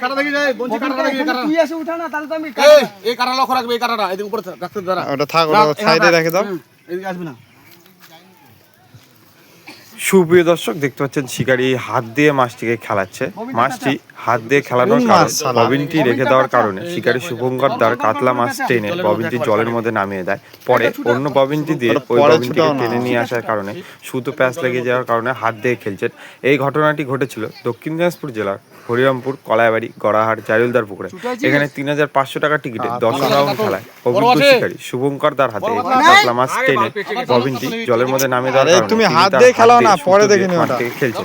কাটা দেখি যায় বঞ্চি কাটা দেখি কাটা তুই এসে উঠা না তাহলে তো আমি এই কাটা লক্ষ্য রাখবে এই কাটাটা এদিকে উপরে রাখতে দাঁড়া ওটা থাক, ওটা সাইডে রেখে দাও। এদিকে আসবে না। সুপ্রিয় দর্শক, দেখতে পাচ্ছেন শিকারি হাত দিয়ে মাছটিকে খেলাচ্ছে। মাছটি হাত দিয়ে খেলানোর কারণ ববিনটি রেখে দেওয়ার কারণে শিকারি শুভঙ্কর দার কাতলা মাছ টেনে ববিনটি জলের মধ্যে নামিয়ে দেয়। পরে অন্য ববিনটি দিয়ে ওই ববিনটিকে টেনে নিয়ে আসার কারণে সুতো প্যাঁচ লেগে যাওয়ার কারণে হাত দিয়ে খেলছেন। এই ঘটনাটি ঘটেছিল দক্ষিণ দিনাজপুর জেলার হরিরামপুর, কলাইবাড়ি, গড়াহাট, জাইলদার পুকুরে। এখানে ৩,৫০০ টাকা টিকিটে ১০ রাউন্ড খেলায় অভিজ্ঞ শিকারি শুভঙ্কর দার হাতে কাতলা মাছ টেনে ববিনটি জলের মধ্যে নামিয়ে দেওয়ার কারণে তুমি হাত দিয়ে খেলাও না, পরে দেখে নিও। খেলছে।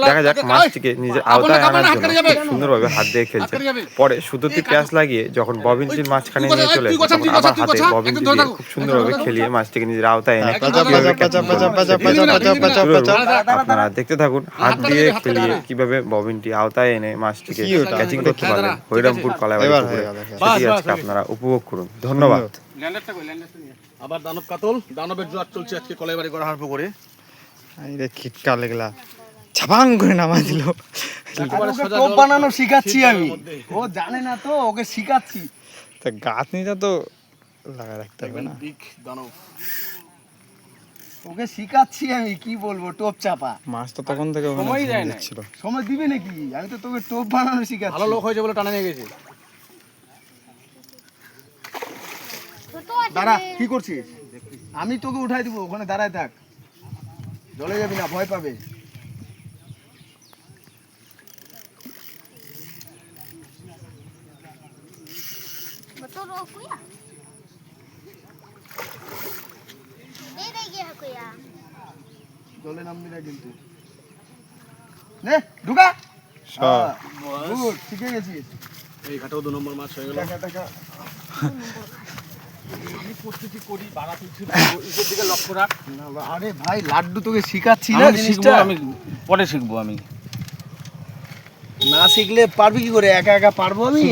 দেখা যাক মাছটিকে নিজের আওতায় আনার জন্য খুব সুন্দরভাবে হাত দিয়ে খেলছে। পরে সুতোটি প্যাঁচ লাগিয়ে যখন ববিনটির মাঝখানে নিয়ে চলে আসে তখন আবার হাতে ববিনটি দিয়ে খুব সুন্দরভাবে খেলিয়ে মাছটিকে নিজের আওতায় এনে আপনারা দেখতে থাকুন হাত দিয়ে খেলিয়ে কিভাবে ববিনটি আওতায় এনে মাছটিকে ক্যাচিং করতে পারলেন হরিরামপুর কলাইবাড়ি পুকুরে। সেটি আজকে আপনারা উপভোগ করুন। ধন্যবাদ। আবার দানব কাতল, দানবের জোয়ার চলছে আজকে কলাইবাড়ি গড়াহাট পুকুরে। আরে খিটকা লাগলা, ছাপাং করে নামা দিল। ওকে টোপ বানানো শিখাচ্ছি আমি, ও জানে না তো, ওকে শিখাচ্ছি। তা গাঁথনিটা তো লাগা রাখতে হবে না। বিগ দানব ওকে শিখাচ্ছি আমি, কি বলবো, টোপ চাপা। মাছ তো তখন থেকে সময় দেয় না, দিচ্ছিল। সময় দিবে নাকি? আমি তো তোকে টোপ বানানো শিখাচ্ছি। ভালো লোক হয়েছে বলে টানে নিয়ে গেছে। দাঁড়া, কি করছিস? আমি তোকে উঠাই দিব, ওখানে দাঁড়ায় থাক, জলে যাবি না, ভয় পাবে। জলে নামবি না কিন্তু। নে ঢুকা, গুড, শিখে গেছিস। এই ঘাটেও 2 নম্বর মাছ হয়ে গেল। দেখা দেখা আমি প্রস্তুতি করি, বাড়া তুলছি, উপর দিকে লক্ষ্য রাখ। আরে ভাই, লাড্ডু তোকে শিখাচ্ছি না, আমি শিখবো, আমি পরে শিখবো। আমি না শিখলে পারবি কি করে? একা একা পারবো আমি?